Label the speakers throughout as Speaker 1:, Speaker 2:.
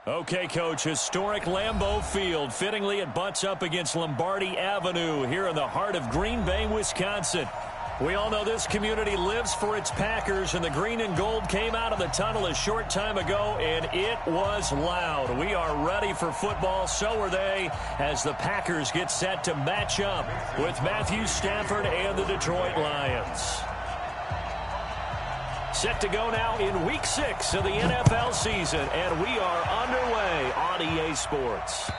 Speaker 1: Okay, Coach, historic Lambeau Field. Fittingly, it butts up against Lombardi Avenue here in the heart of Green Bay, Wisconsin. We all know this community lives for its Packers, and the green and gold came out of the tunnel a short time ago, and it was loud. We are ready for football, so are they, as the Packers get set to match up with Matthew Stafford and the Detroit Lions. Set to go now in Week 6 of the NFL season, and we are underway on EA Sports.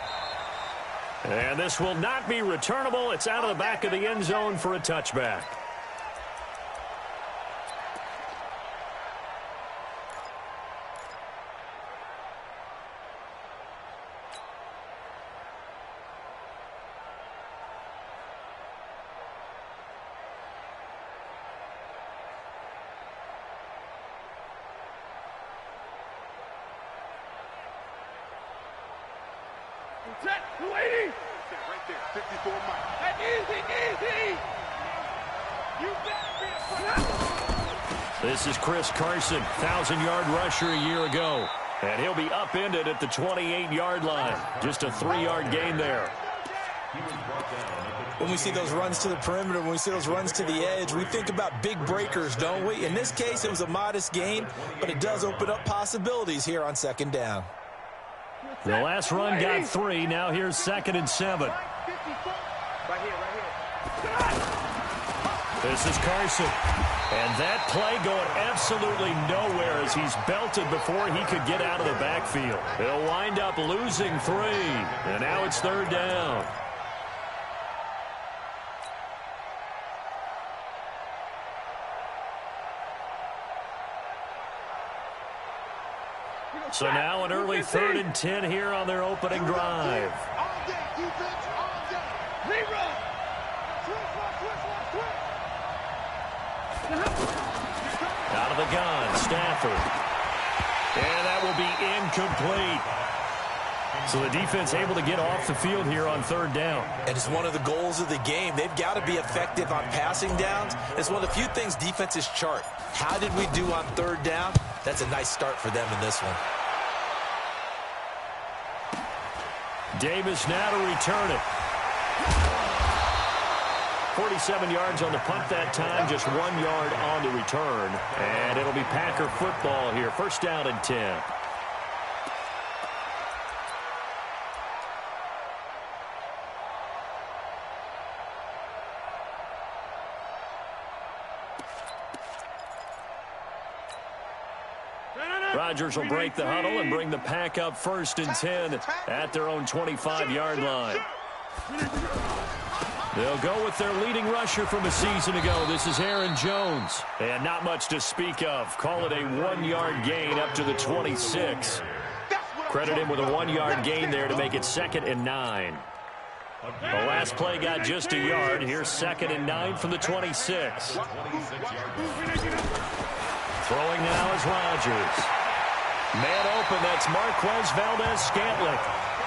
Speaker 1: And this will not be returnable. It's out of the back of the end zone for a touchback.
Speaker 2: Right there, 54 miles. That's easy. You better be a
Speaker 1: This is Chris Carson, 1,000-yard rusher a year ago. And he'll be upended at the 28-yard line. Just a 3-yard gain there.
Speaker 3: When we see those runs to the perimeter, when we see those runs to the edge, we think about big breakers, don't we? In this case, it was a modest gain, but it does open up possibilities here on second down.
Speaker 1: The last run got 3. Now here's 2nd and 7.
Speaker 2: Right here.
Speaker 1: This is Carson. And that play going absolutely nowhere as he's belted before he could get out of the backfield. He'll wind up losing 3. And now it's 3rd down. So now an early 3rd and 10 here on their opening drive. Out of the gun, Stafford. And that will be incomplete. So the defense able to get off the field here on 3rd down.
Speaker 3: And it's one of the goals of the game. They've got to be effective on passing downs. It's one of the few things defenses chart. How did we do on 3rd down? That's a nice start for them in this one.
Speaker 1: Davis now to return it. 47 yards on the punt that time, just 1 yard on the return. And it'll be Packer football here. 1st down and 10. Rodgers will break the huddle and bring the Pack up 1st and 10 at their own 25-yard line. They'll go with their leading rusher from a season ago. This is Aaron Jones. And not much to speak of. Call it a 1-yard gain up to the 26. Credit him with a 1-yard gain there to make it 2nd and 9. The last play got just a yard. Here's 2nd and 9 from the 26. Throwing now is Rodgers. Man open, that's Marquez Valdes-Scantling.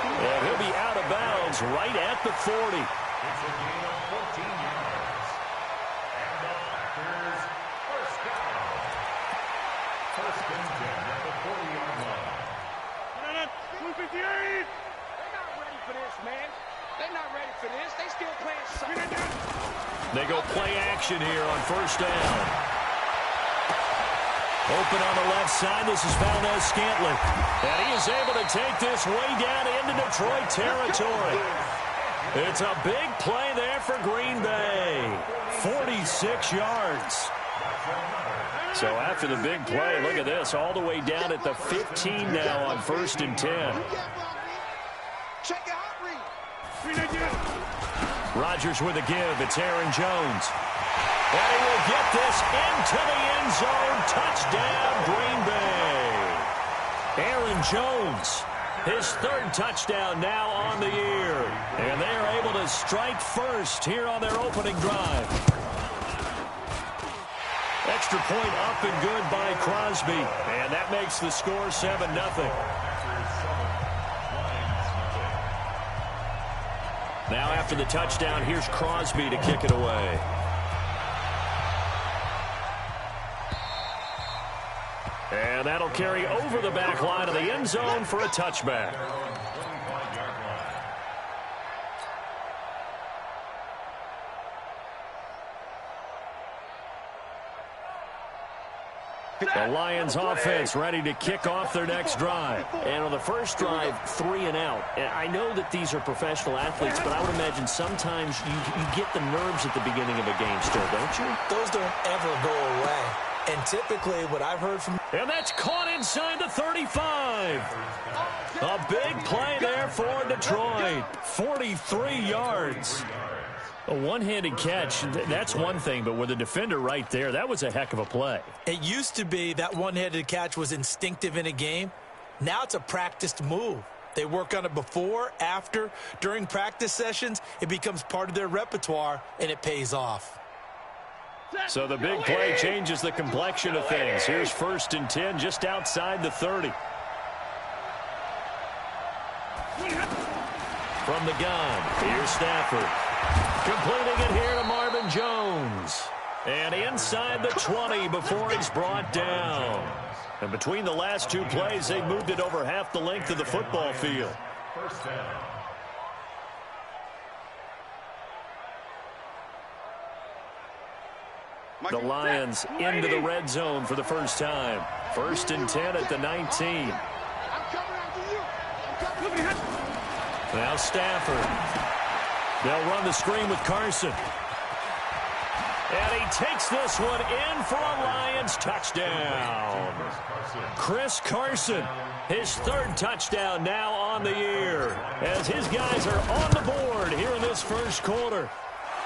Speaker 1: And he'll be out of bounds right at the 40.
Speaker 4: It's a gain of 14 yards. And the Packers first down. 1st and 10 at the 40-yard line.
Speaker 2: 258. They're not ready for this, man. They're not ready for this. They still playing something.
Speaker 1: They go play action here on 1st down. Open on the left side, this is Valdes-Scantling. And he is able to take this way down into Detroit territory. It's a big play there for Green Bay. 46 yards. So after the big play, look at this, all the way down at the 15 now on 1st and 10. Rodgers with a give, it's Aaron Jones. And he will get this into the end zone. Touchdown, Green Bay. Aaron Jones, his 3rd touchdown now on the year. And they are able to strike first here on their opening drive. Extra point up and good by Crosby. And that makes the score 7-0. Now after the touchdown, here's Crosby to kick it away. And that'll carry over the back line of the end zone for a touchback. The Lions offense ready to kick off their next drive.
Speaker 5: And on the first drive, 3 and out. And I know that these are professional athletes, but I would imagine sometimes you get the nerves at the beginning of a game still, don't you?
Speaker 3: Those don't ever go away. And typically what I've heard from...
Speaker 1: And that's caught inside the 35. A big play there for Detroit. 43 yards. A one-handed catch, that's one thing, but with a defender right there, that was a heck of a play.
Speaker 3: It used to be that one-handed catch was instinctive in a game. Now it's a practiced move. They work on it before, after, during practice sessions. It becomes part of their repertoire, and it pays off.
Speaker 1: So the big play changes the complexion of things. Here's 1st and 10 just outside the 30. From the gun, here's Stafford. Completing it here to Marvin Jones. And inside the 20 before he's brought down. And between the last 2 plays, they moved it over half the length of the football field.
Speaker 4: First down.
Speaker 1: The Lions into the red zone for the first time. 1st and 10 at the 19. Now Stafford. They'll run the screen with Carson. And he takes this one in for a Lions touchdown. Chris Carson, his 3rd touchdown now on the year, as his guys are on the board here in this first quarter.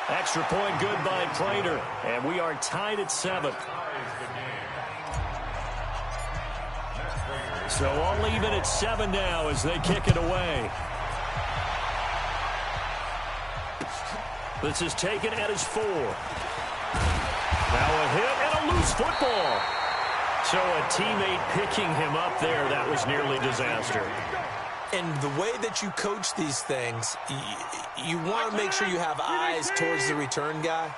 Speaker 1: Extra point good by Prater, and we are tied at 7. So all even at 7 now as they kick it away. This is taken at his 4. Now a hit and a loose football. So a teammate picking him up there, that was nearly disaster.
Speaker 3: And the way that you coach these things, you want to make sure you have eyes towards the return guy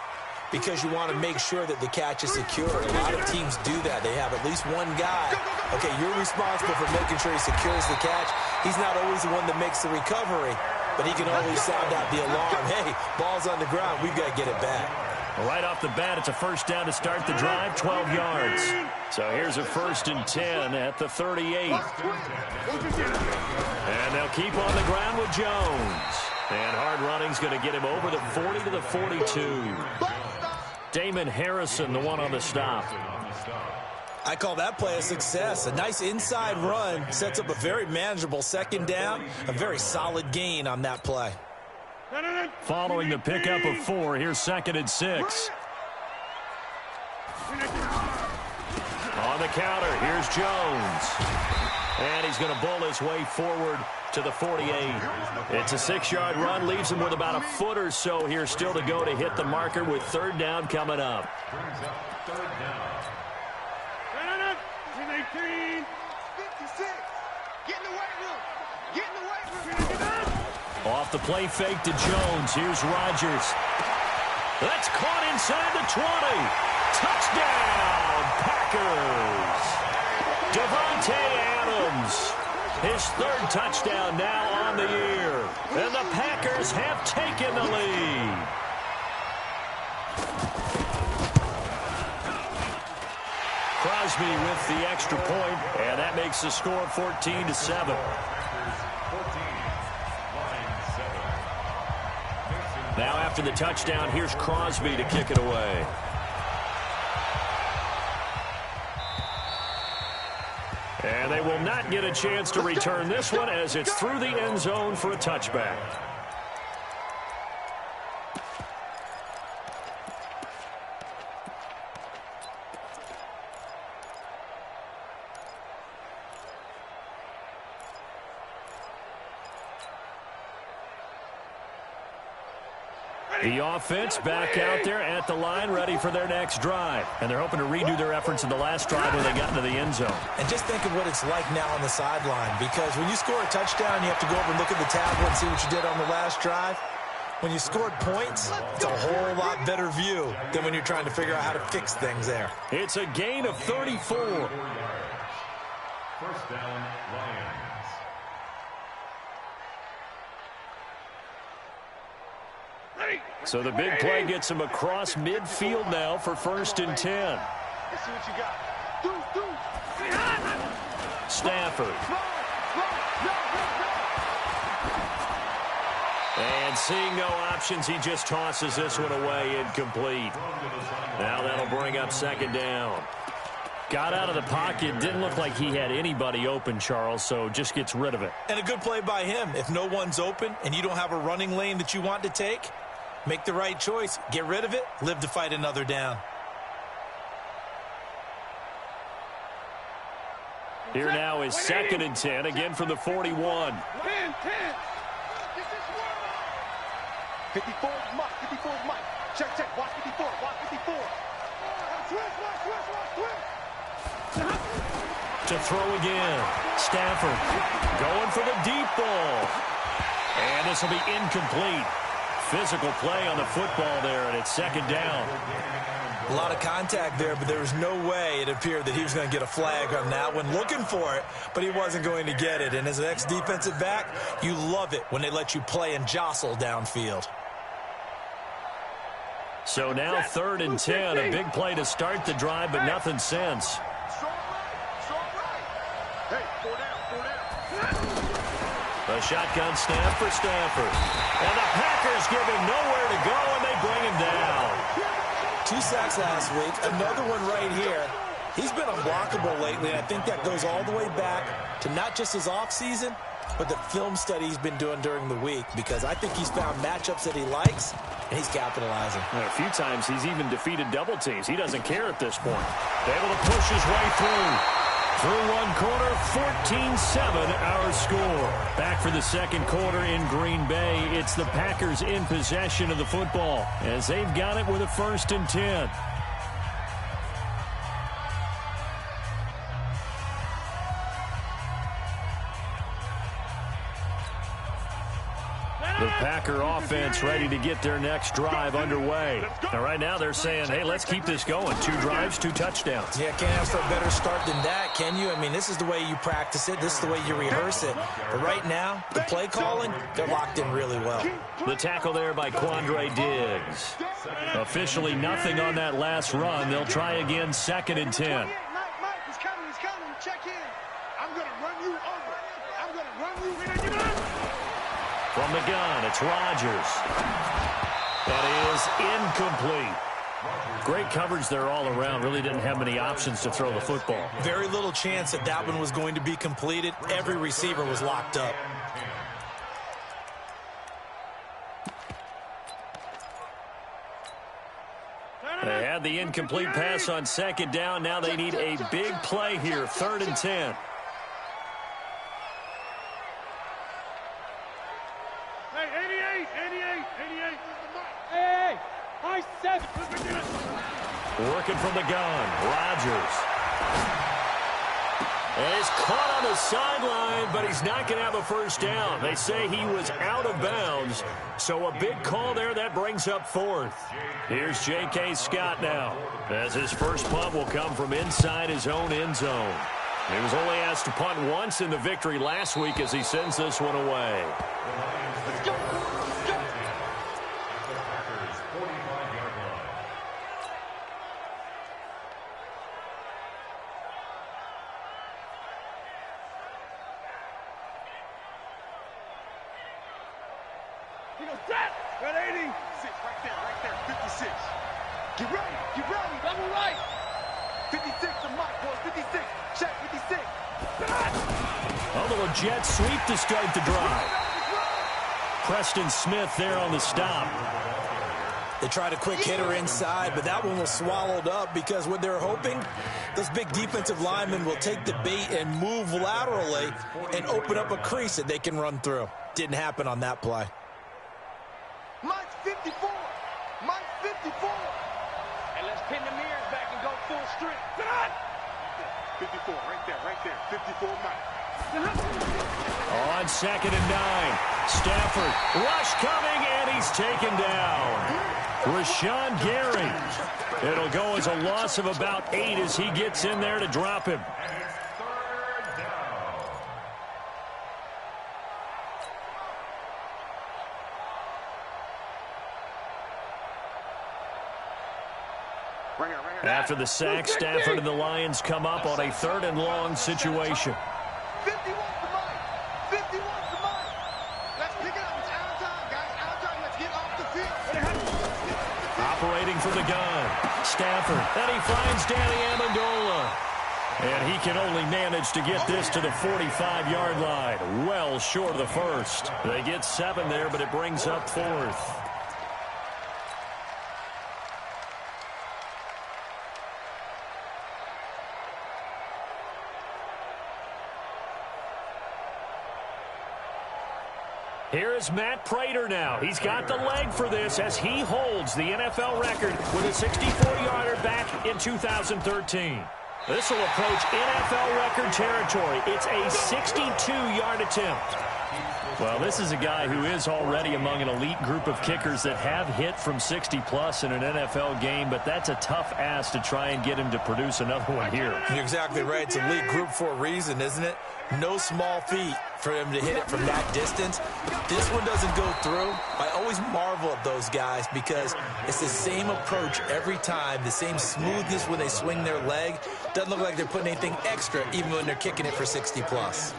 Speaker 3: because you want to make sure that the catch is secure. A lot of teams do that. They have at least one guy. Okay, you're responsible for making sure he secures the catch. He's not always the one that makes the recovery, but he can always sound out the alarm. Hey, ball's on the ground. We've got to get it back.
Speaker 1: Right off the bat, it's a first down to start the drive, 12 yards. So here's a 1st and 10 at the 38. And they'll keep on the ground with Jones. And hard running's going to get him over the 40 to the 42. Damon Harrison, the one on the stop.
Speaker 3: I call that play a success. A nice inside run sets up a very manageable 2nd down. A very solid gain on that play.
Speaker 1: Following the pickup of 4, here's 2nd and 6. On the counter, here's Jones. And he's going to bull his way forward to the 48. It's a 6-yard run, leaves him with about a foot or so here still to go to hit the marker with 3rd down coming up. Off the play fake to Jones. Here's Rodgers. That's caught inside the 20. Touchdown, Packers. Davante Adams. His 3rd touchdown now on the year. And the Packers have taken the lead. Crosby with the extra point, and that makes the score 14-7. Now after the touchdown, here's Crosby to kick it away. And they will not get a chance to return this one as it's through the end zone for a touchback. The offense back out there at the line, ready for their next drive. And they're hoping to redo their efforts in the last drive when they got into the end zone.
Speaker 3: And just think of what it's like now on the sideline, because when you score a touchdown, you have to go over and look at the tablet and see what you did on the last drive. When you scored points, it's a whole lot better view than when you're trying to figure out how to fix things there.
Speaker 1: It's a gain of 34.
Speaker 4: First down, Lions.
Speaker 1: So the big play gets him across midfield now for 1st and 10.
Speaker 2: Let's see what you got.
Speaker 1: Stafford. And seeing no options, he just tosses this one away, incomplete. Now that'll bring up 2nd down. Got out of the pocket, didn't look like he had anybody open, Charles, so just gets rid of it.
Speaker 3: And a good play by him. If no one's open and you don't have a running lane that you want to take, make the right choice. Get rid of it. Live to fight another down.
Speaker 1: Here now is 2nd and 10, again from the 41.
Speaker 2: 10. 54 is Mike. 54 is Mike. Check. Watch 54. Watch 54. Switch.
Speaker 1: To throw again. Stafford going for the deep ball. And this will be incomplete. Physical play on the football there, and it's 2nd down.
Speaker 3: A lot of contact there, but there was no way it appeared that he was going to get a flag on that one. Looking for it, but he wasn't going to get it. And as an ex-defensive back, you love it when they let you play and jostle downfield.
Speaker 1: So now 3rd and 10, a big play to start the drive, but nothing since.
Speaker 2: Hey, 4 down.
Speaker 1: A shotgun snap for Stafford. And the Packers give him nowhere to go, and they bring him down.
Speaker 3: 2 sacks last week, another one right here. He's been unblockable lately, and I think that goes all the way back to not just his offseason, but the film study he's been doing during the week, because I think he's found matchups that he likes, and he's capitalizing.
Speaker 1: A few times he's even defeated double teams. He doesn't care at this point. Able to push his way through. Through one quarter, 14-7 our score. Back for the 2nd quarter in Green Bay. It's the Packers in possession of the football as they've got it with a 1st and 10. The Packer offense ready to get their next drive underway. Now, right now they're saying, hey, let's keep this going. 2 drives, 2 touchdowns.
Speaker 3: Yeah, can't ask for a better start than that, can you? I mean, this is the way you practice it. This is the way you rehearse it. But right now, the play calling, they're locked in really well.
Speaker 1: The tackle there by Quandre Diggs. Officially nothing on that last run. They'll try again, 2nd and 10.
Speaker 2: Mike, he's coming. Check in. I'm going to run you over. I'm going to run you in.
Speaker 1: From the gun, it's Rodgers. That is incomplete. Great coverage there all around. Really didn't have many options to throw the football.
Speaker 3: Very little chance that that one was going to be completed. Every receiver was locked up.
Speaker 1: They had the incomplete pass on 2nd down. Now they need a big play here, 3rd and 10. Working from the gun, Rodgers. And he's caught on the sideline, but he's not going to have a 1st down. They say he was out of bounds, so a big call there that brings up 4th. Here's J.K. Scott now, as his first punt will come from inside his own end zone. He was only asked to punt once in the victory last week as he sends this one away.
Speaker 2: Let's go. Got 80. Right there. 56. Get ready. Double right. 56 to Mike, boys. 56. Check 56.
Speaker 1: A little jet sweep to start the drive. Preston Smith there on the stop.
Speaker 3: They tried a quick hitter inside, but that one was swallowed up because what they're hoping, those big defensive linemen will take the bait and move laterally and open up a crease that they can run through. Didn't happen on that play.
Speaker 2: Mike's 54. Mike's 54. And let's pin the mirrors back and go full strength. 54, right there. 54 Mike.
Speaker 1: On 2nd and 9. Stafford, rush coming, and he's taken down. Rashawn Gary. It'll go as a loss of about 8 as he gets in there to drop him. After the sack, Stafford and the Lions come up on a 3rd and long situation.
Speaker 2: 51 to Mike. 51 to Mike. Let's pick it up. It's out of time, guys. Out of time. Let's get off the field.
Speaker 1: Operating from the gun, Stafford. And he finds Danny Amendola. And he can only manage to get this to the 45-yard line. Well short of the first. They get 7 there, but it brings up 4th. Here is Matt Prater now. He's got the leg for this as he holds the NFL record with a 64-yarder back in 2013. This will approach NFL record territory. It's a 62-yard attempt. Well, this is a guy who is already among an elite group of kickers that have hit from 60-plus in an NFL game, but that's a tough ask to try and get him to produce another one here.
Speaker 3: You're exactly right. It's elite group for a reason, isn't it? No small feat for him to hit it from that distance. This one doesn't go through. I always marvel at those guys because it's the same approach every time, the same smoothness when they swing their leg. Doesn't look like they're putting anything extra even when they're kicking it for 60-plus.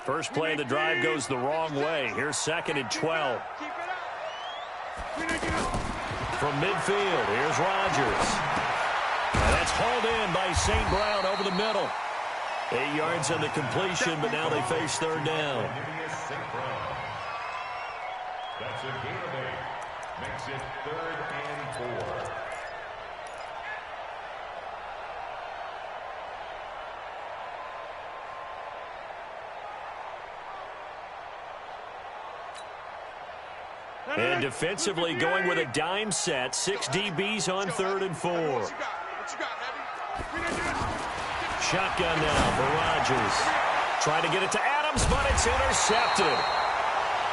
Speaker 1: First play of the drive goes the wrong way. Here's 2nd and 12. From midfield, here's Rodgers. And that's hauled in by St. Brown over the middle. 8 yards on the completion, but now they face 3rd down.
Speaker 4: That's a gain of 8. Makes it 3rd and 4.
Speaker 1: And defensively going with a dime set. 6 DBs on 3rd and 4. Shotgun now for Rodgers. Trying to get it to Adams, but it's intercepted.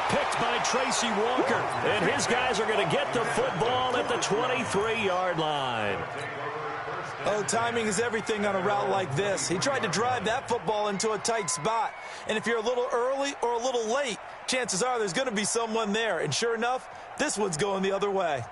Speaker 1: Picked by Tracy Walker. And his guys are going to get the football at the 23-yard line.
Speaker 3: Oh, timing is everything on a route like this. He tried to drive that football into a tight spot. And if you're a little early or a little late, chances are there's going to be someone there. And sure enough, this one's going the other way.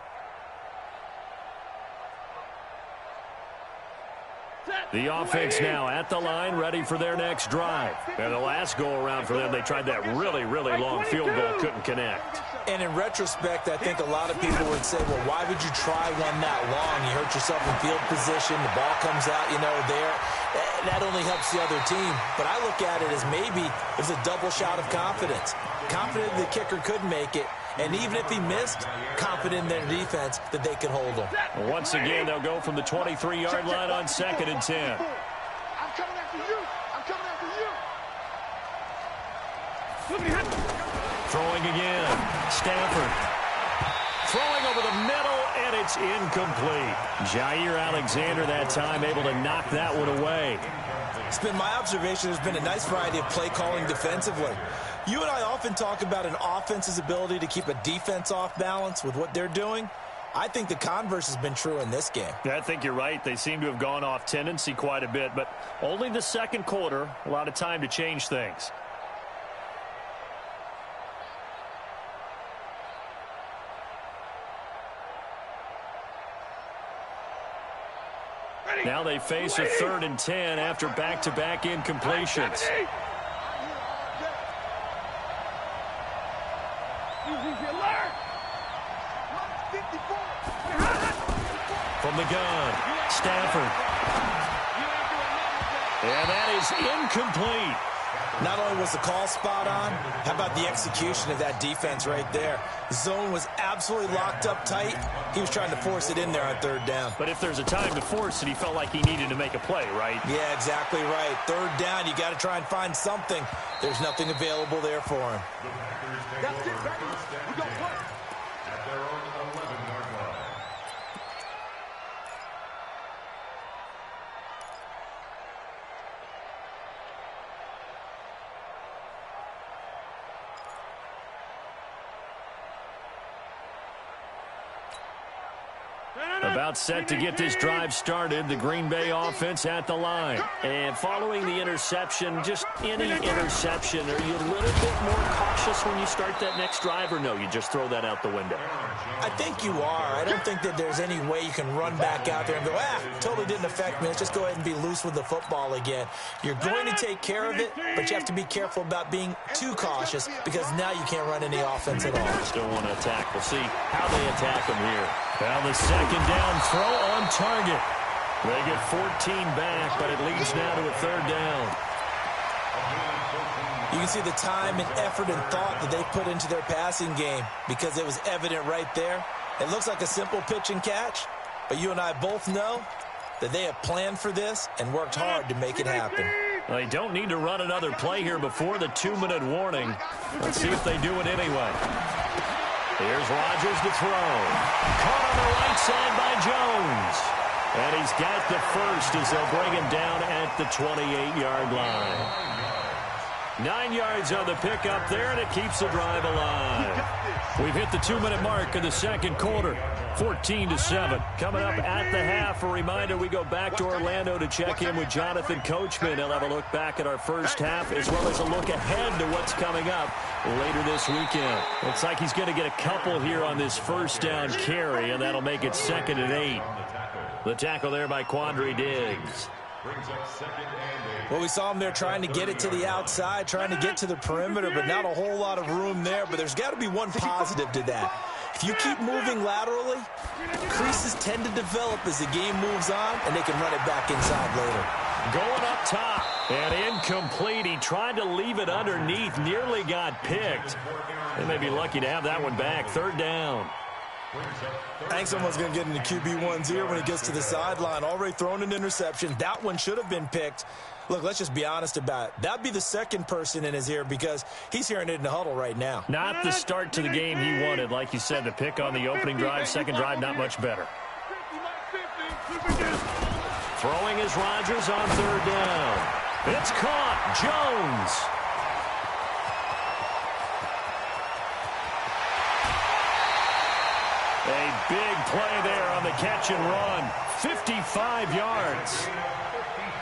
Speaker 1: The offense now at the line, ready for their next drive. And the last go-around for them, they tried that really, really long field goal, couldn't connect.
Speaker 3: And in retrospect, I think a lot of people would say, well, why would you try one that long? You hurt yourself in field position. The ball comes out, there. That only helps the other team. But I look at it as maybe it was a double shot of confidence. Confident the kicker could make it. And even if he missed, confident in their defense that they could hold him.
Speaker 1: Once again, they'll go from the 23-yard line on 2nd and 10.
Speaker 2: I'm coming after you. I'm coming after you.
Speaker 1: Throwing again. Stafford. Throwing over the middle, and it's incomplete. Jair Alexander that time able to knock that one away.
Speaker 3: It's been my observation there's been a nice variety of play calling defensively. You and I often talk about an offense's ability to keep a defense off balance with what they're doing. I think the converse has been true in this game.
Speaker 1: Yeah, I think you're right. They seem to have gone off tendency quite a bit, but only the 2nd quarter, a lot of time to change things. Now they face a 3rd and 10 after back-to-back incompletions. From the gun, Stafford. And that is incomplete.
Speaker 3: Not only was the call spot on, how about the execution of that defense right there? Zone was absolutely locked up tight. He was trying to force it in there on 3rd down.
Speaker 1: But if there's a time to force it, he felt like he needed to make a play, right?
Speaker 3: Yeah, exactly right. 3rd down, you got to try and find something. There's nothing available there for him.
Speaker 2: That's it, baby. We got play.
Speaker 4: At their own 11-yard line.
Speaker 1: A About set to get this drive started. The Green Bay offense at the line.
Speaker 5: And following the interception, just any interception, are you a little bit more cautious when you start that next drive, or no, you just throw that out the window?
Speaker 3: I think you are. I don't think that there's any way you can run back out there and go, totally didn't affect me. Let's just go ahead and be loose with the football again. You're going to take care of it, but you have to be careful about being too cautious because now you can't run any offense at all.
Speaker 5: Still want to attack. We'll see how they attack them here.
Speaker 1: Now the second down throw on target. They get 14 back, but it leads now to a third down.
Speaker 3: You can see the time and effort and thought that they put into their passing game because it was evident right there. It looks like a simple pitch and catch, but you and I both know that they have planned for this and worked hard to make it happen.
Speaker 1: Well, they don't need to run another play here before the 2-minute warning. Let's see if they do it anyway. Here's Rodgers to throw. Caught on the right side by Jones. And he's got the first as they'll bring him down at the 28-yard line. 9 yards on the pickup there, and it keeps the drive alive. We've hit the 2-minute mark in the second quarter. 14-7. Coming up at the half, a reminder we go back to Orlando to check in with Jonathan Coachman. He'll have a look back at our first half as well as a look ahead to what's coming up later this weekend. Looks like he's going to get a couple here on this first down carry, and that'll make it 2nd and 8. The tackle there by Quandre Diggs.
Speaker 3: Well, we saw him there trying to get it to the outside, trying to get to the perimeter, but not a whole lot of room there. But there's got to be one positive to that. If you keep moving laterally, creases tend to develop as the game moves on, and they can run it back inside later.
Speaker 1: Going up top, and incomplete. He tried to leave it underneath, nearly got picked. They may be lucky to have that one back. 3rd down.
Speaker 3: I think someone's going to get into QB1's ear when he gets to the sideline. Already thrown an interception. That one should have been picked. Look, let's just be honest about it. That'd be the second person in his ear because he's hearing it in the huddle right now.
Speaker 1: Not the start to the game he wanted. Like you said, the pick on the opening drive, second drive, not much better. Throwing is Rodgers on 3rd down. It's caught. Jones. A big play there on the catch and run. 55 yards.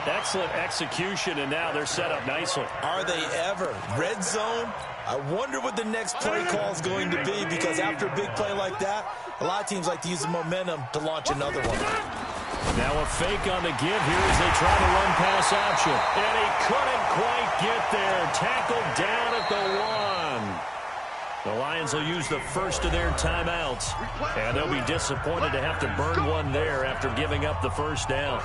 Speaker 1: Excellent execution, and now they're set up nicely.
Speaker 3: Are they ever? Red zone? I wonder what the next play call is going to be because after a big play like that, a lot of teams like to use the momentum to launch another one.
Speaker 1: Now a fake on the give here as they try to run pass option. And he couldn't quite get there. Tackled down at the 1. The Lions will use the first of their timeouts, and they'll be disappointed to have to burn one there after giving up the first down.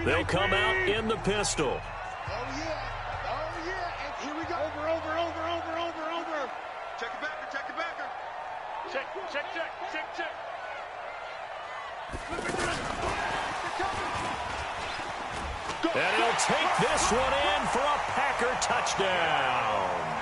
Speaker 1: They'll come out in the pistol.
Speaker 2: Oh, yeah. Oh, yeah. And here we go. Over. Check it backer. Check.
Speaker 1: And he'll take this one in for a Packer touchdown.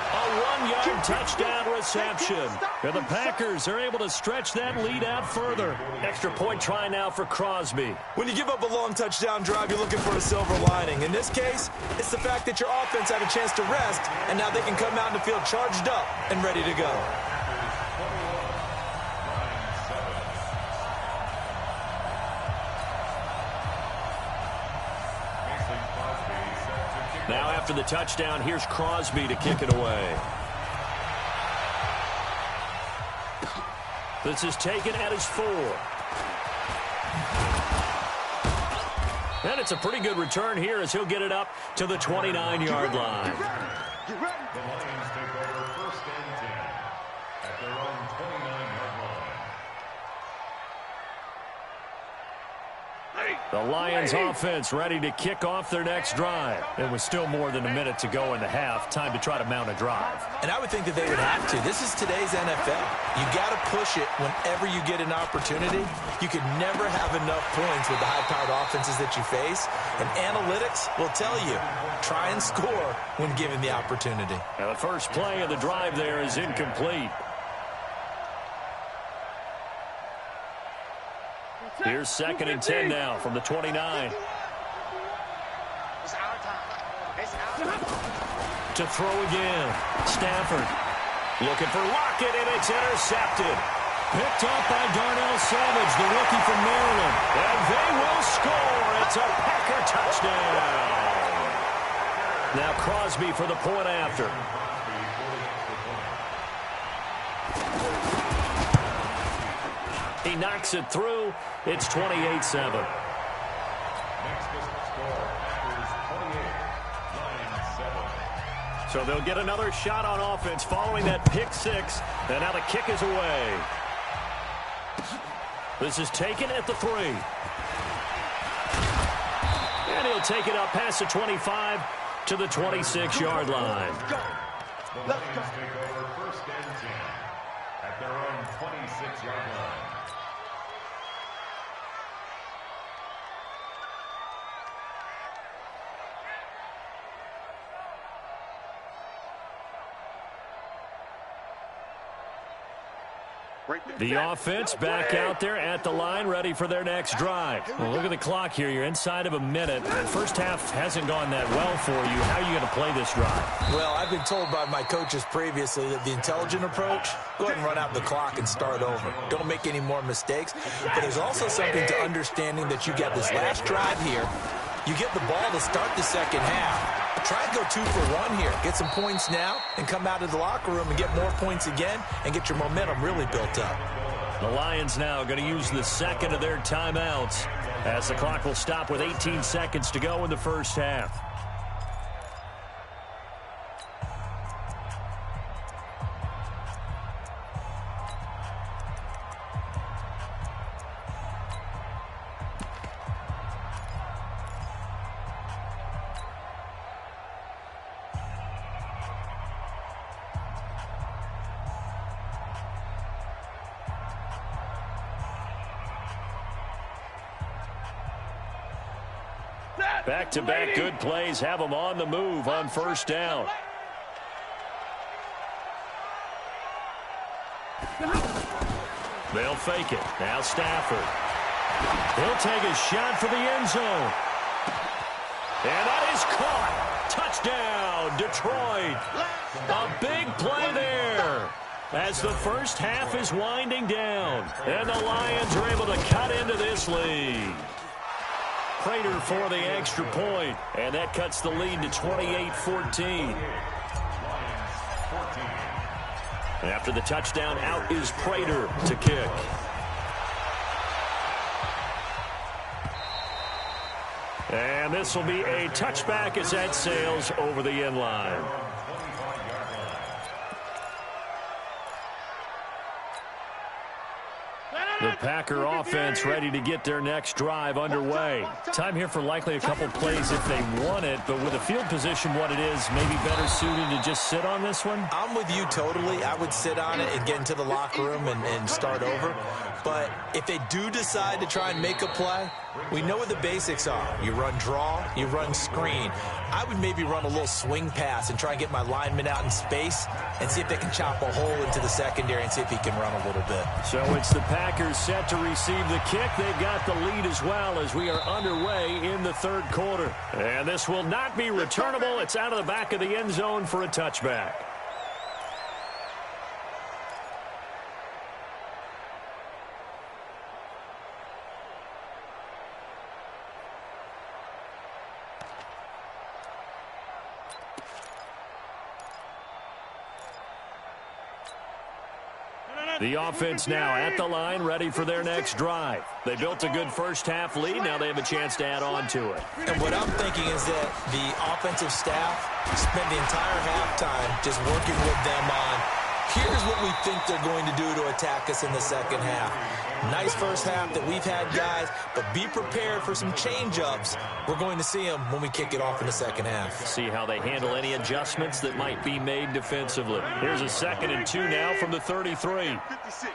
Speaker 1: A 1-yard touchdown reception. And the Packers are able to stretch that lead out further. Extra point try now for Crosby.
Speaker 3: When you give up a long touchdown drive, you're looking for a silver lining. In this case, it's the fact that your offense had a chance to rest, and now they can come out in the field charged up and ready to go.
Speaker 1: Now after the touchdown, here's Crosby to kick it away. This is taken at his 4. And it's a pretty good return here as he'll get it up to the 29-yard line.
Speaker 4: The Lions take over 1st and 10 at their own 29-yard line.
Speaker 1: The Lions offense ready to kick off their next drive. It was still more than a minute to go in the half. Time to try to mount a drive.
Speaker 3: And I would think that they would have to. This is today's NFL. You got to push it whenever you get an opportunity. You could never have enough points with the high-powered offenses that you face. And analytics will tell you, try and score when given the opportunity.
Speaker 1: Now the first play of the drive there is incomplete. Here's 2nd and 10 now from the 29.
Speaker 2: It's our time.
Speaker 1: To throw again. Stafford looking for Lockett, and it's intercepted. Picked up by Darnell Savage, the rookie from Maryland. And they will score. It's a Packer touchdown. Now Crosby for the point after. He knocks it through. It's 28-7. So they'll get another shot on offense following that pick six. And now the kick is away. This is taken at the 3. And he'll take it up past the 25 to the 26-yard line.
Speaker 4: The Lions take over 1st and 10 at their own 26-yard line.
Speaker 1: The offense back out there at the line, ready for their next drive. Well, look at the clock here. You're inside of a minute. The first half hasn't gone that well for you. How are you going to play this drive?
Speaker 3: Well, I've been told by my coaches previously that the intelligent approach, go ahead and run out the clock and start over. Don't make any more mistakes. But there's also something to understanding that you got this last drive here. You get the ball to start the second half. Try and go 2 for 1 here. Get some points now and come out of the locker room and get more points again and get your momentum really built up.
Speaker 1: The Lions now going to use the second of their timeouts as the clock will stop with 18 seconds to go in the first half. Back-to-back good plays have them on the move on first down. They'll fake it. Now Stafford. He'll take a shot for the end zone. And that is caught. Touchdown, Detroit. A big play there as the first half is winding down. And the Lions are able to cut into this lead. Prater for the extra point, and that cuts the lead to 28-14. After the touchdown, out is Prater to kick. And this will be a touchback as that sails over the end line. The Packer offense ready to get their next drive underway. Time here for likely a couple plays if they want it, but with the field position what it is, maybe better suited to just sit on this one?
Speaker 3: I'm with you totally. I would sit on it and get into the locker room and start over. But if they do decide to try and make a play, we know what the basics are. You run draw, you run screen. I would maybe run a little swing pass and try and get my lineman out in space and see if they can chop a hole into the secondary and see if he can run a little bit.
Speaker 1: So it's the Packers set to receive the kick. They've got the lead as well as we are underway in the third quarter. And this will not be returnable. It's out of the back of the end zone for a touchback. The offense now at the line, ready for their next drive. They built a good first-half lead. Now they have a chance to add on to it.
Speaker 3: And what I'm thinking is that the offensive staff spent the entire halftime just working with them on, here's what we think they're going to do to attack us in the second half. Nice first half that we've had, guys, but be prepared for some change-ups. We're going to see them when we kick it off in the second half.
Speaker 1: See how they handle any adjustments that might be made defensively. Here's a 2nd and 2 now from the 33.
Speaker 2: 56.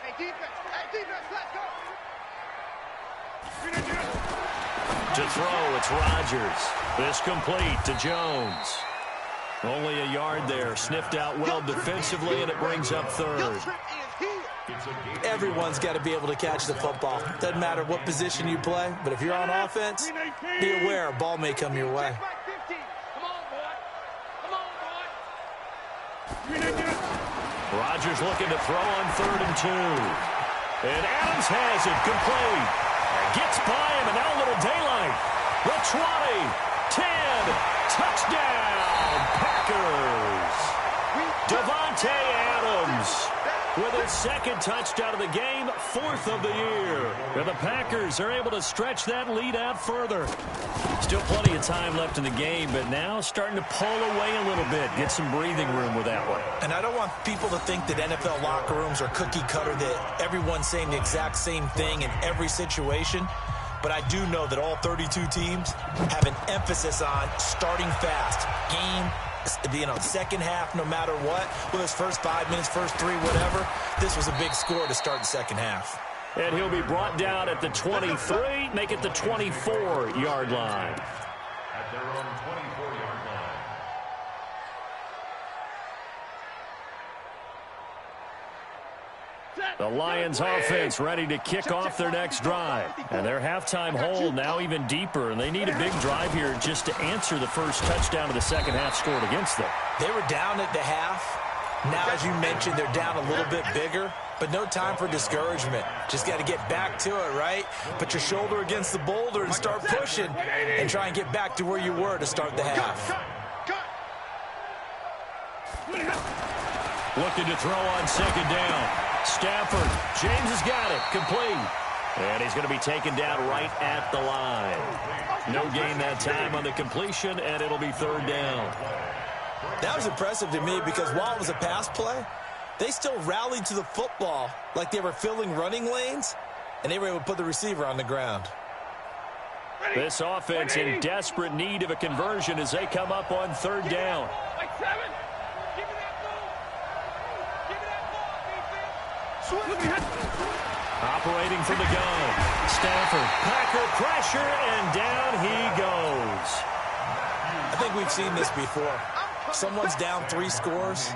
Speaker 2: Hey, defense, let's go.
Speaker 1: To throw, it's Rodgers. This complete to Jones. Only a yard there. Sniffed out well defensively, and it brings up third.
Speaker 3: Everyone's got to be able to catch the football. Doesn't matter what position you play, but if you're on offense, be aware a ball may come your way.
Speaker 2: Come on, boy. Come on.
Speaker 1: Rodgers looking to throw on 3rd and 2. And Adams has it, complete. Gets by him, and now a little daylight. The 20, 10, touchdown, Packers. Davante Adams with his 2nd touchdown of the game, 4th of the year. And the Packers are able to stretch that lead out further. Still plenty of time left in the game, but now starting to pull away a little bit, get some breathing room with that one.
Speaker 3: And I don't want people to think that NFL locker rooms are cookie cutter, that everyone's saying the exact same thing in every situation. But I do know that all 32 teams have an emphasis on starting fast. Second half, no matter what, with his first 5 minutes, first 3, whatever, this was a big score to start the second half.
Speaker 1: And he'll be brought down at the 23, make it the 24-yard line.
Speaker 4: At their own 24-yard line.
Speaker 1: The Lions offense ready to kick off their next drive. And their halftime hole now even deeper, and they need a big drive here just to answer the first touchdown of the second half scored against them.
Speaker 3: They were down at the half. Now, as you mentioned, they're down a little bit bigger, but no time for discouragement. Just got to get back to it, right? Put your shoulder against the boulder and start pushing and try and get back to where you were to start the half.
Speaker 1: Looking to throw on 2nd down. Stafford, James has got it, complete. And he's going to be taken down right at the line. No gain that time on the completion, and it'll be 3rd down.
Speaker 3: That was impressive to me because while it was a pass play, they still rallied to the football like they were filling running lanes, and they were able to put the receiver on the ground.
Speaker 1: This offense in desperate need of a conversion as they come up on 3rd down. Operating from the gun. Stafford, Packer pressure, and down he goes.
Speaker 3: I think we've seen this before. Someone's down 3 scores.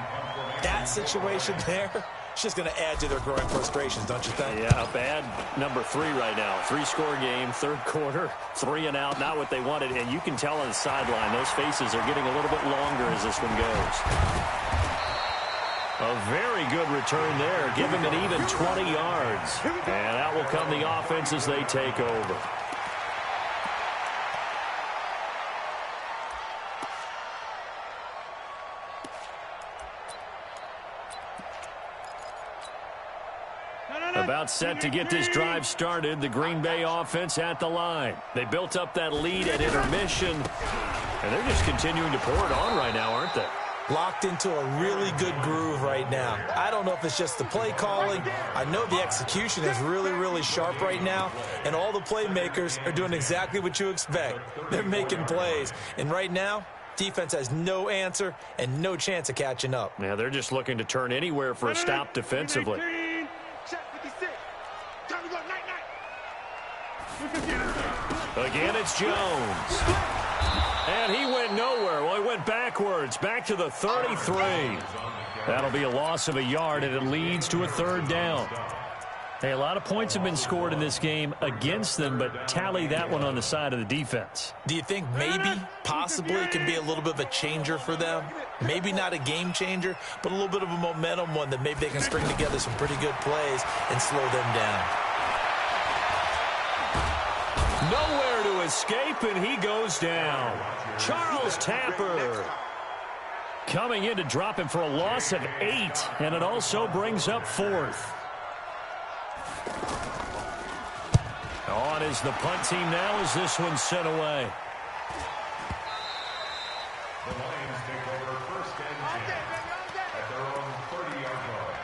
Speaker 3: That situation there, it's just going to add to their growing frustrations, don't you think?
Speaker 1: Yeah, bad number 3 right now. 3-score game, 3rd quarter, 3 and out, not what they wanted. And you can tell on the sideline, those faces are getting a little bit longer as this one goes. A very good return there, giving an even 20 yards. And out will come the offense as they take over. About set to get this drive started, the Green Bay offense at the line. They built up that lead at intermission, and they're just continuing to pour it on right now, aren't they?
Speaker 3: Locked into a really good groove right now. I don't know if it's just the play calling. I know the execution is really, really sharp right now, and all the playmakers are doing exactly what you expect. They're making plays, and right now, defense has no answer and no chance of catching up.
Speaker 1: Yeah, they're just looking to turn anywhere for a stop defensively. Again, it's Jones. And he went nowhere. Well, he went backwards, back to the 33. That'll be a loss of a yard, and it leads to a 3rd down. Hey, a lot of points have been scored in this game against them, but tally that one on the side of the defense.
Speaker 3: Do you think maybe, possibly, it can be a little bit of a changer for them? Maybe not a game changer, but a little bit of a momentum one that maybe they can string together some pretty good plays and slow them down.
Speaker 1: Nowhere to escape, and he goes down. Charles Tapper coming in to drop him for a loss of 8, and it also brings up 4th. On is the punt team now as this one's sent away.
Speaker 4: The Lions take over 1st and 10 at their own 30-yard line.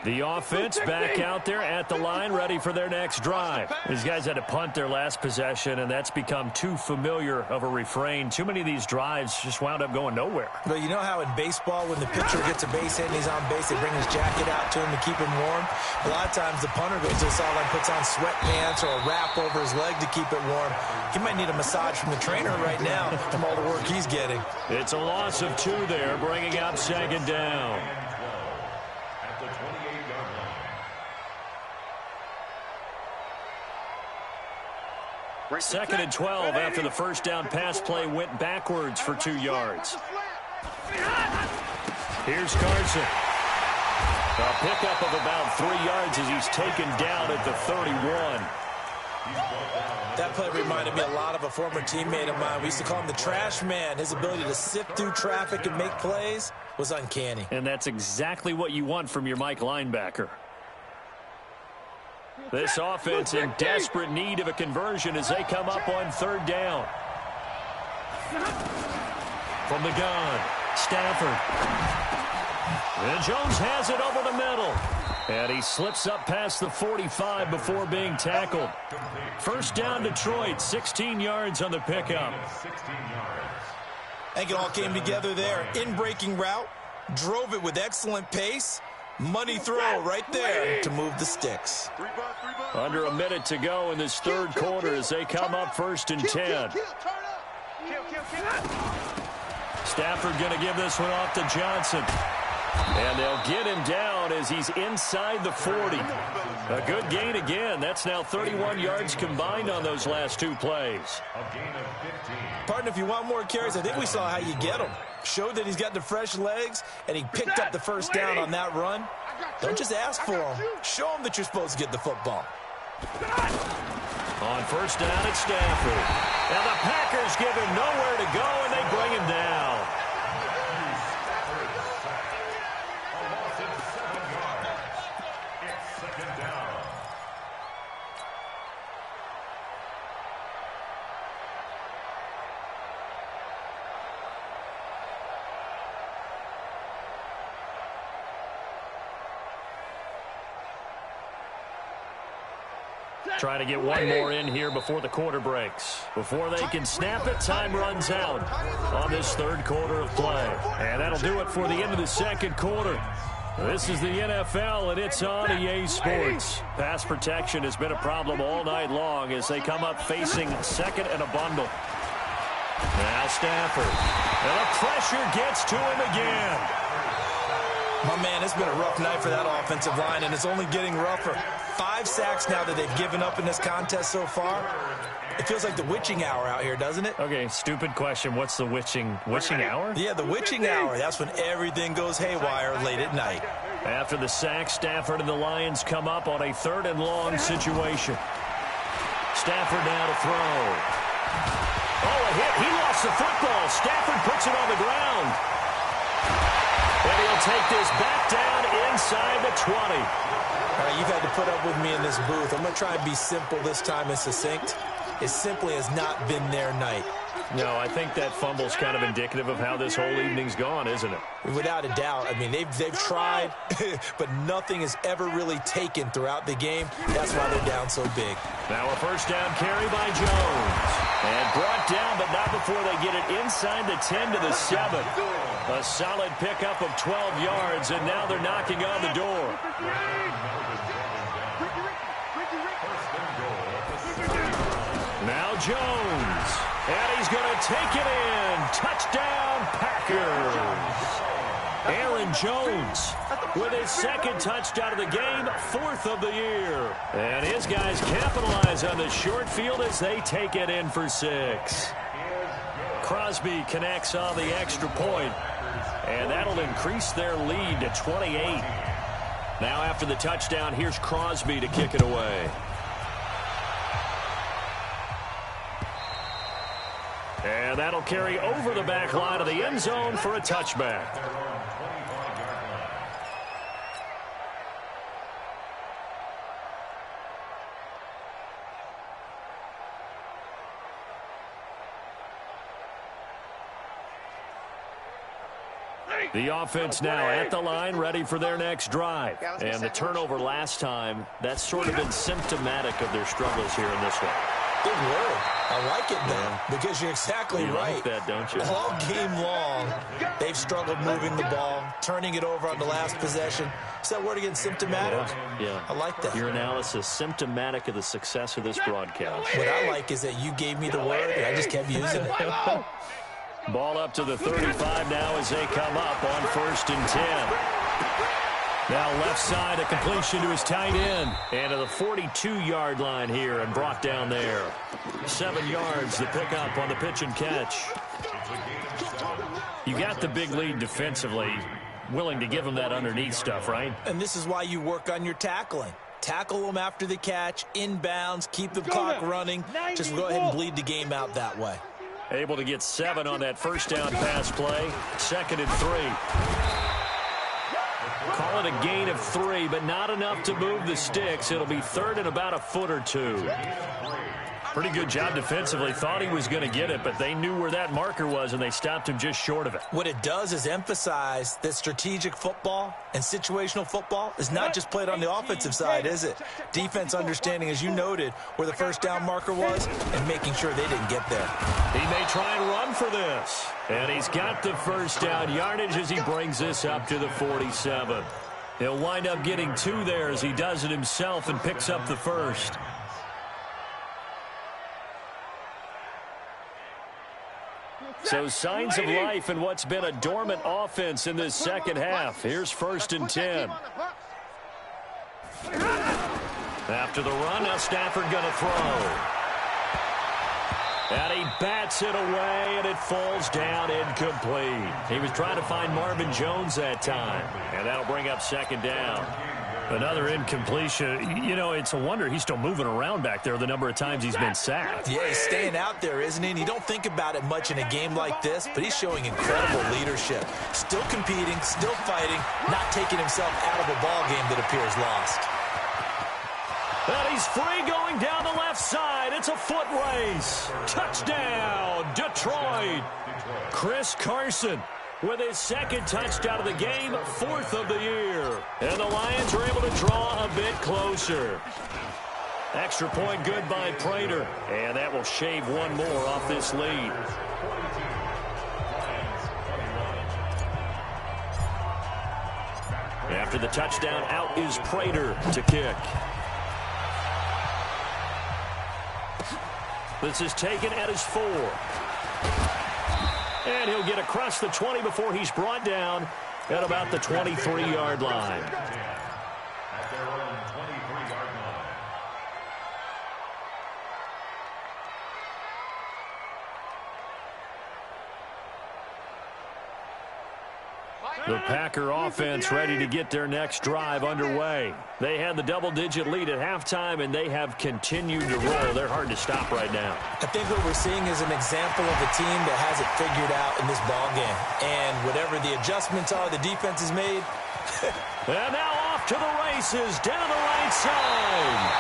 Speaker 1: The offense back out there at the line, ready for their next drive. These guys had to punt their last possession, and that's become too familiar of a refrain. Too many of these drives just wound up going nowhere.
Speaker 3: But you know how in baseball, when the pitcher gets a base hit and he's on base, they bring his jacket out to him to keep him warm? A lot of times the punter goes to the sideline, puts on sweatpants or a wrap over his leg to keep it warm. He might need a massage from the trainer right now from all the work he's getting.
Speaker 1: It's a loss of 2 there, bringing up 2nd down.
Speaker 4: At the 28-yard line.
Speaker 1: Second and 12 after the first down pass play went backwards for 2 yards. Here's Carson. A pickup of about 3 yards as he's taken down at the 31.
Speaker 3: That play reminded me a lot of a former teammate of mine. We used to call him the trash man. His ability to sift through traffic and make plays was uncanny.
Speaker 1: And that's exactly what you want from your Mike linebacker. This offense in desperate need of a conversion as they come up on 3rd down. From the gun, Stafford. And Jones has it over the middle. And he slips up past the 45 before being tackled. First down, Detroit, 16 yards on the pickup.
Speaker 3: I think it all came together there. In-breaking route, drove it with excellent pace. Money throw right there to move the sticks.
Speaker 1: Under a minute to go in this 3rd quarter as they come up 1st and 10. Stafford going to give this one off to Johnson. And they'll get him down as he's inside the 40. A good gain again. That's now 31 yards combined on those last 2 plays.
Speaker 3: Partner, if you want more carries, I think we saw how you get them. Showed that he's got the fresh legs, and he picked up the first down on that run. Don't just ask for him. Show him that you're supposed to get the football.
Speaker 1: On 1st down, it's Stafford. Now the Packers give him nowhere to go, and they bring him down. Trying to get one more in here before the quarter breaks. Before they can snap it, time runs out on this 3rd quarter of play. And that'll do it for the end of the 2nd quarter. This is the NFL, and it's on EA Sports. Pass protection has been a problem all night long as they come up facing 2nd and a bundle. Now Stafford. And the pressure gets to him again.
Speaker 3: My man, it's been a rough night for that offensive line, and it's only getting rougher. 5 sacks now that they've given up in this contest so far. It feels like the witching hour out here, doesn't it?
Speaker 1: Okay, stupid question. What's the witching hour?
Speaker 3: Yeah, the witching hour. That's when everything goes haywire late at night.
Speaker 1: After the sack, Stafford and the Lions come up on a 3rd and long situation. Stafford now to throw. Oh, a hit. He lost the football. Stafford puts it on the ground. And he'll take this back down inside the 20.
Speaker 3: All right, you've had to put up with me in this booth. I'm going to try and be simple this time and succinct. It simply has not been their night.
Speaker 1: No, I think that fumble's kind of indicative of how this whole evening's gone, isn't it?
Speaker 3: Without a doubt. I mean, they've tried, but nothing is ever really taken throughout the game. That's why they're down so big.
Speaker 1: Now a 1st down carry by Jones. And brought down, but not before they get it inside the 10 to the 7. A solid pickup of 12 yards, and now they're knocking on the door. Now Jones. And he's going to take it in. Touchdown, Packers. Aaron Jones with his 2nd touchdown of the game, 4th of the year. And his guys capitalize on the short field as they take it in for 6. Crosby connects on the extra point, and that'll increase their lead to 28. Now after the touchdown, here's Crosby to kick it away. And that'll carry over the back line of the end zone for a touchback. The offense now at the line, ready for their next drive. And the turnover last time, that's sort of been symptomatic of their struggles here in this one.
Speaker 3: Good word. I like it, though, because you're exactly right.
Speaker 1: Like that, don't you?
Speaker 3: All game long, they've struggled moving the ball, turning it over on the last possession. Is that word again, symptomatic?
Speaker 1: Yeah.
Speaker 3: I like that.
Speaker 1: Your analysis, symptomatic of the success of this broadcast.
Speaker 3: What I like is that you gave me the word, and I just kept using it.
Speaker 1: Ball up to the 35 now as they come up on 1st and 10. Now left side, a completion to his tight end. And to the 42-yard line here and brought down there. 7 yards to pick up on the pitch and catch. You got the big lead defensively. Willing to give him that underneath stuff, right?
Speaker 3: And this is why you work on your tackling. Tackle them after the catch, inbounds, keep the clock running. Just go ahead and bleed the game out that way.
Speaker 1: Able to get 7 on that first down pass play. 2nd and 3. Call it a gain of 3, but not enough to move the sticks. It'll be 3rd and about a foot or 2. Pretty good job defensively. Thought he was going to get it, but they knew where that marker was, and they stopped him just short of it.
Speaker 3: What it does is emphasize that strategic football and situational football is not just played on the offensive side, is it? Defense understanding, as you noted, where the first down marker was and making sure they didn't get there.
Speaker 1: He may try and run for this. And he's got the first down yardage as he brings this up to the 47. He'll wind up getting 2 there as he does it himself and picks up the first. So signs of life in what's been a dormant offense in this second half. Here's 1st and 10. After the run, now Stafford going to throw. And he bats it away, and it falls down incomplete. He was trying to find Marvin Jones that time, and that'll bring up 2nd down. Another incompletion. You know, it's a wonder he's still moving around back there the number of times he's been sacked.
Speaker 3: Yeah, he's staying out there, isn't he? And you don't think about it much in a game like this, but he's showing incredible leadership. Still competing, still fighting, not taking himself out of a ball game that appears lost.
Speaker 1: And he's free going down the left side. It's a foot race. Touchdown, Detroit. Chris Carson with his 2nd touchdown of the game, 4th of the year. And the Lions are able to draw a bit closer. Extra point good by Prater. And that will shave 1 more off this lead. After the touchdown, out is Prater to kick. This is taken at his 4. And he'll get across the 20 before he's brought down at about the 23-yard line.
Speaker 4: At their own 23-yard line.
Speaker 1: The Packer offense ready to get their next drive underway. They had the double-digit lead at halftime, and they have continued to roll. They're hard to stop right now.
Speaker 3: I think what we're seeing is an example of a team that has it figured out in this ball game. And whatever the adjustments are the defense has made.
Speaker 1: And now off to the races, down the right side.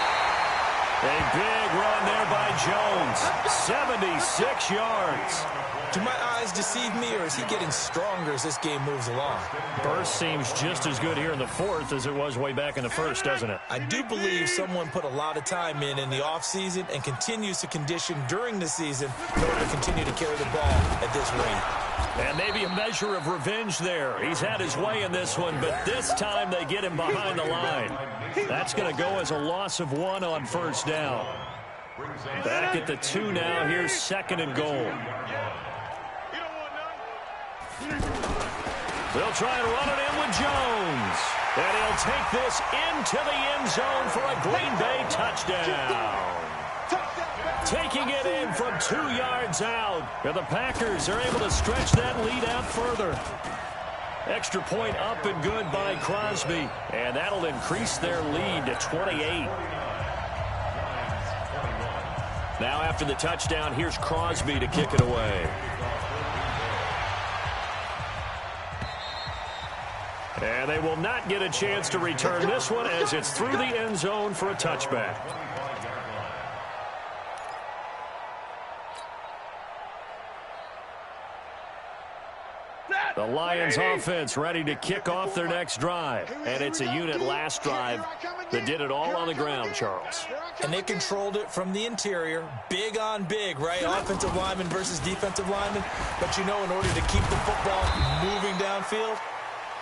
Speaker 1: A big run there by Jones, 76 yards.
Speaker 3: Do my eyes deceive me, or is he getting stronger as this game moves along?
Speaker 1: Burst seems just as good here in the 4th as it was way back in the 1st, doesn't it?
Speaker 3: I do believe someone put a lot of time in the offseason and continues to condition during the season in order to continue to carry the ball at this rate.
Speaker 1: And maybe a measure of revenge there. He's had his way in this one, but this time they get him behind the line. That's going to go as a loss of 1 on 1st down. Back at the 2 now. Here's 2nd and goal. They'll try and run it in with Jones. And he'll take this into the end zone for a Green Bay touchdown. Taking it in from 2 yards out. And the Packers are able to stretch that lead out further. Extra point up and good by Crosby. And that'll increase their lead to 28. Now after the touchdown, here's Crosby to kick it away. And they will not get a chance to return this one as it's through the end zone for a touchback. The Lions offense ready to kick off their next drive. And it's a unit last drive that did it all on the ground, Charles.
Speaker 3: And they controlled it from the interior. Big on big, right? Offensive lineman versus defensive lineman. But you know, in order to keep the football moving downfield,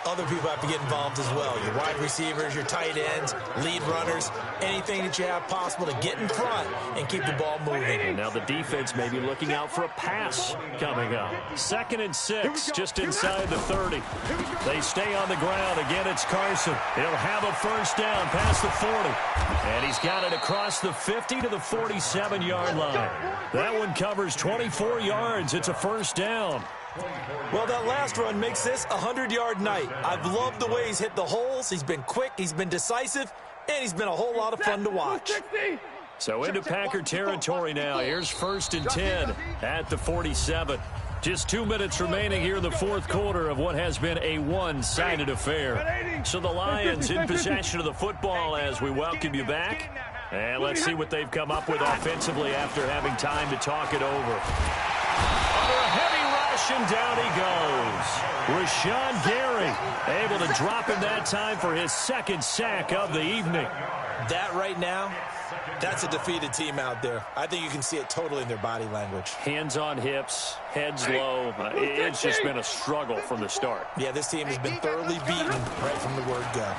Speaker 3: other people have to get involved as well. Your wide receivers, your tight ends, lead runners, anything that you have possible to get in front and keep the ball moving.
Speaker 1: And now the defense may be looking out for a pass coming up. 2nd and 6, just inside the 30. They stay on the ground. Again, it's Carson. He'll have a first down past the 40. And he's got it across the 50 to the 47-yard line. That one covers 24 yards. It's a first down.
Speaker 3: Well, that last run makes this a 100-yard night. I've loved the way he's hit the holes. He's been quick, he's been decisive, and he's been a whole lot of fun to watch.
Speaker 1: So into Packer territory now. Here's 1st and 10 at the 47. Just 2 minutes remaining here in the fourth quarter of what has been a one-sided affair. So the Lions in possession of the football as we welcome you back. And let's see what they've come up with offensively after having time to talk it over. Under a heavy rush, and down he goes. Rashawn Gary able to drop him that time for his 2nd sack of the evening.
Speaker 3: That right now, that's a defeated team out there. I think you can see it totally in their body language.
Speaker 1: Hands on hips, heads low. It's just been a struggle from the start.
Speaker 3: Yeah, this team has been thoroughly beaten right from the word go.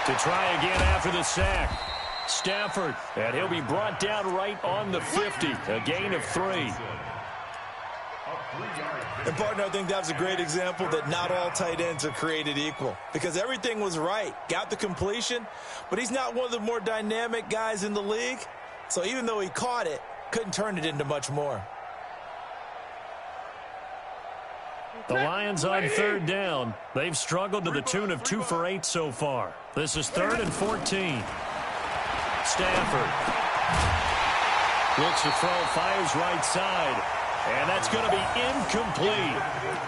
Speaker 1: To try again after the sack. Stafford, and he'll be brought down right on the 50. A gain of 3.
Speaker 3: And, partner, I think that's a great example that not all tight ends are created equal. Because everything was right. Got the completion, but he's not one of the more dynamic guys in the league. So even though he caught it, couldn't turn it into much more.
Speaker 1: The Lions on 3rd down. They've struggled to the tune of 2 for 8 so far. This is 3rd and 14. Stafford looks to throw, fires right side. And that's going to be incomplete.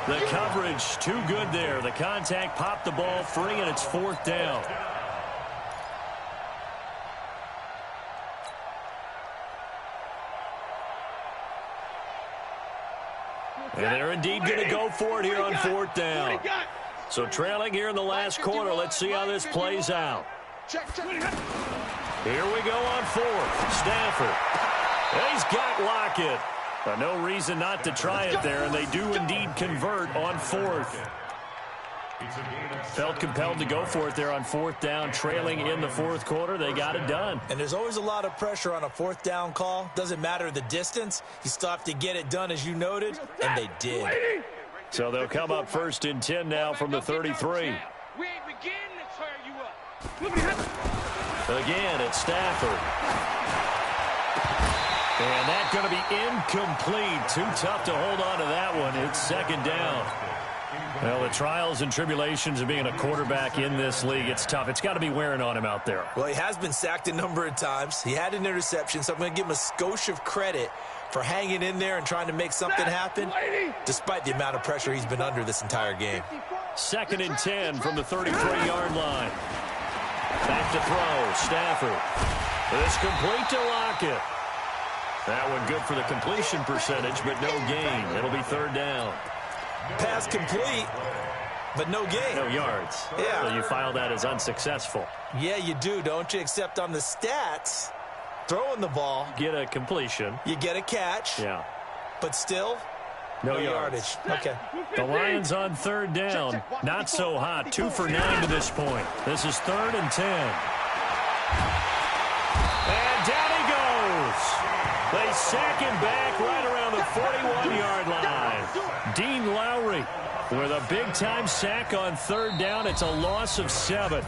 Speaker 1: The coverage too good there. The contact popped the ball free, and it's 4th down. And they're indeed going to go for it here on 4th down. So trailing here in the last quarter. Let's see how this plays out. Here we go on 4th. Stafford. He's got Lockett. No reason not to try it there, and they do indeed convert on 4th. Felt compelled to go for it there on 4th down, trailing in the fourth quarter. They got it done.
Speaker 3: And there's always a lot of pressure on a 4th down call. Doesn't matter the distance. You still have to get it done, as you noted, and they did.
Speaker 1: So they'll come up 1st and 10 now from the 33.
Speaker 2: We ain't beginning to tear you up.
Speaker 1: Again, it's Stafford. And that's going to be incomplete. Too tough to hold on to that one. It's 2nd down. Well, the trials and tribulations of being a quarterback in this league, it's tough. It's got to be wearing on him out there.
Speaker 3: Well, he has been sacked a number of times. He had an interception, so I'm going to give him a skosh of credit for hanging in there and trying to make something happen, despite the amount of pressure he's been under this entire game.
Speaker 1: 2nd and 10 from the 33-yard line. Back to throw, Stafford. It's complete to Lockett. That one good for the completion percentage, but no gain. It'll be 3rd down.
Speaker 3: Pass complete, but no gain.
Speaker 1: No yards.
Speaker 3: Yeah.
Speaker 1: So you file that as unsuccessful.
Speaker 3: Yeah, you do, don't you? Except on the stats, throwing the ball.
Speaker 1: Get a completion.
Speaker 3: You get a catch.
Speaker 1: Yeah.
Speaker 3: But still,
Speaker 1: no yardage.
Speaker 3: Okay.
Speaker 1: The Lions on 3rd down. Not so hot. 2 for 9 to this point. This is 3rd and 10. And down he goes. They sack him back right around the 41-yard line. Dean Lowry with a big-time sack on 3rd down. It's a loss of 7.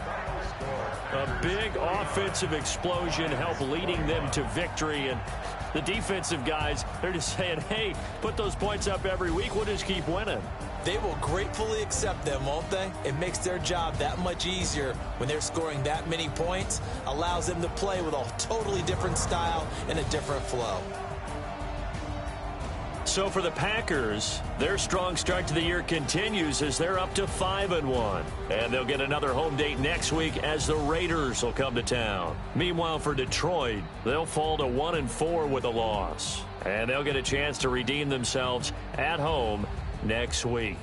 Speaker 1: A big offensive explosion helped leading them to victory. And the defensive guys, they're just saying, hey, put those points up every week. We'll just keep winning.
Speaker 3: They will gratefully accept them, won't they? It makes their job that much easier when they're scoring that many points. Allows them to play with a totally different style and a different flow.
Speaker 1: So for the Packers, their strong start to the year continues as they're up to 5-1. And they'll get another home date next week as the Raiders will come to town. Meanwhile, for Detroit, they'll fall to 1-4 with a loss. And they'll get a chance to redeem themselves at home next week.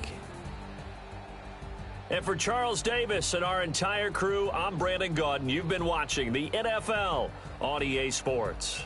Speaker 1: And for Charles Davis and our entire crew, I'm Brandon Gaudin. You've been watching the NFL on EA Sports.